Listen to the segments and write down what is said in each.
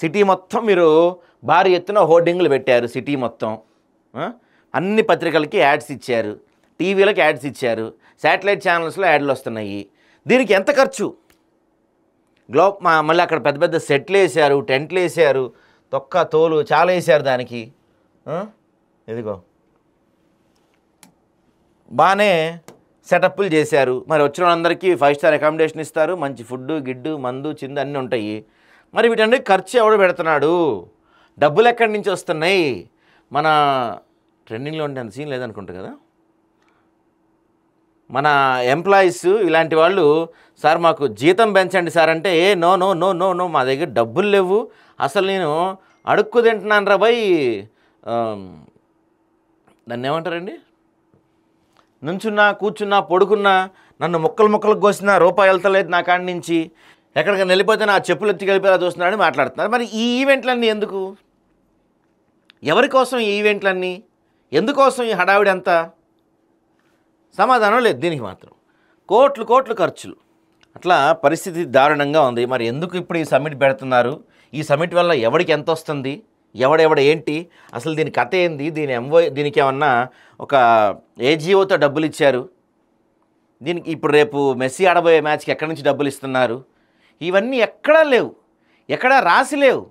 City మొత్తం మీరు భారీ ఎత్తున హోర్డింగ్లు పెట్టారు. సిటీ మొత్తం అన్ని పత్రికలకి యాడ్స్ ఇచ్చారు, టీవీలకు యాడ్స్ ఇచ్చారు, శాటిలైట్ ఛానల్స్లో యాడ్లు వస్తున్నాయి. దీనికి ఎంత ఖర్చు? మళ్ళీ అక్కడ పెద్ద పెద్ద సెట్లు వేసారు, టెంట్లు వేసారు, తొక్క తోలు చాలా వేసారు దానికి. ఇదిగో బాగానే సెటప్లు చేశారు. మరి వచ్చిన వాళ్ళందరికీ 5 స్టార్ అకామిడేషన్ ఇస్తారు, మంచి ఫుడ్డు గిడ్డు మందు చిందు అన్నీ ఉంటాయి. మరి వీటన్నిటి ఖర్చు ఎవడు పెడుతున్నాడు? డబ్బులు ఎక్కడి నుంచి వస్తున్నాయి? మన ట్రెండింగ్లో ఉండే సీన్ లేదనుకుంటా కదా, మన ఎంప్లాయీస్ ఇలాంటి వాళ్ళు, సార్ మాకు జీతం పెంచండి సార్ అంటే, no no no no no మా దగ్గర డబ్బులు లేవు, అసలు నేను అడుక్కు తింటున్నాను రా భయ్, దాన్ని ఏమంటారండి, నుంచున్నా కూర్చున్నా పడుకున్నా నన్ను ముక్కలు కోసినా రూపాయి వెళ్తలేదు నా కాడి నుంచి, ఎక్కడికైనా వెళ్ళిపోతే నా చెప్పులు ఎత్తి కలిపేలా చూస్తున్నాడని మాట్లాడుతున్నారు. మరి ఈ ఈవెంట్లన్నీ ఎందుకు? ఎవరి కోసం ఈ ఈవెంట్లన్నీ? ఎందుకోసం ఈ హడావిడి అంతా? సమాధానం లేదు దీనికి మాత్రం. కోట్లు ఖర్చులు. అట్లా పరిస్థితి దారుణంగా ఉంది. మరి ఎందుకు ఇప్పుడు ఈ సమ్మిట్ పెడుతున్నారు? ఈ సమ్మిట్ వల్ల ఎవడికి ఎంత వస్తుంది, ఎవడెవడ ఏంటి, అసలు దీని కథ ఏంది, దీనికి ఏమన్నా ఒక ఏజీఓతో డబ్బులు ఇచ్చారు, దీనికి ఇప్పుడు రేపు మెస్సీ ఆడబోయే మ్యాచ్కి ఎక్కడి నుంచి డబ్బులు ఇస్తున్నారు, ఇవన్నీ ఎక్కడా లేవు, ఎక్కడా రాసి లేవు,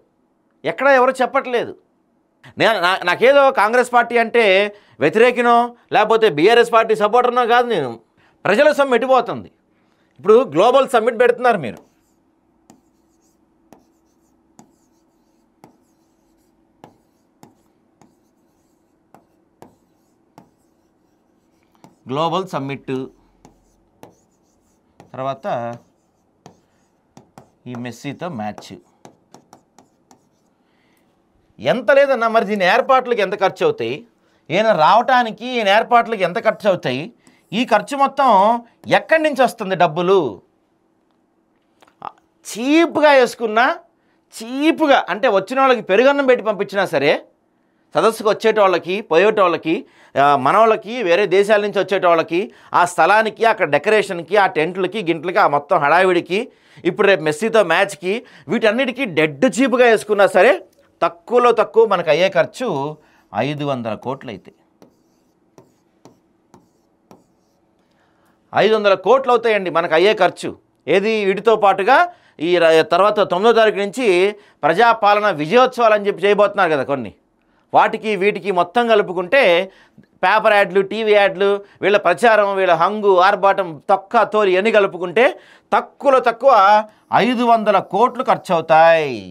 ఎక్కడా ఎవరు చెప్పట్లేదు. నాకేదో కాంగ్రెస్ పార్టీ అంటే వ్యతిరేకినో లేకపోతే బీఆర్ఎస్ పార్టీ సపోర్టర్నో కాదు, నేను ప్రజల సొమ్ము ఎట్టిపోతుంది. ఇప్పుడు గ్లోబల్ సమ్మిట్ పెడుతున్నారు మీరు, గ్లోబల్ సమ్మిట్ తర్వాత ఈ మెస్సీతో మ్యాచ్ ఎంత లేదన్నా, మరి దీని ఏర్పాట్లకి ఎంత ఖర్చు అవుతాయి, ఈయన రావటానికి ఈయన ఏర్పాట్లకి ఎంత ఖర్చు అవుతాయి, ఈ ఖర్చు మొత్తం ఎక్కడి నుంచి వస్తుంది డబ్బులు? చీప్గా వేసుకున్నా, చీప్గా అంటే వచ్చిన వాళ్ళకి పెరుగన్నం పెట్టి పంపించినా సరే, సదస్సుకు వచ్చేటోళ్ళకి పోయేటోళ్ళకి మనోళ్ళకి వేరే దేశాల నుంచి వచ్చేటోళ్ళకి ఆ స్థలానికి అక్కడ డెకరేషన్కి ఆ టెంట్లకి గింట్లకి ఆ మొత్తం హడావిడికి ఇప్పుడు రేపు మెస్సీతో మ్యాచ్కి వీటన్నిటికీ డెడ్ చీప్గా వేసుకున్నా సరే తక్కువలో తక్కువ మనకు అయ్యే ఖర్చు 500 కోట్లు అయితే 500 కోట్లు అవుతాయండి మనకు అయ్యే ఖర్చు. ఏది వీటితో పాటుగా ఈ తర్వాత 9వ తారీఖు నుంచి ప్రజాపాలన విజయోత్సవాలు అని చెప్పి చేయబోతున్నారు కదా కొన్ని, వాటికి వీటికి మొత్తం కలుపుకుంటే పేపర్ యాడ్లు టీవీ యాడ్లు వీళ్ళ ప్రచారం వీళ్ళ హంగు ఆర్భాటం తొక్క తోలి అన్నీ కలుపుకుంటే తక్కువలో తక్కువ 500 కోట్లు ఖర్చు అవుతాయి.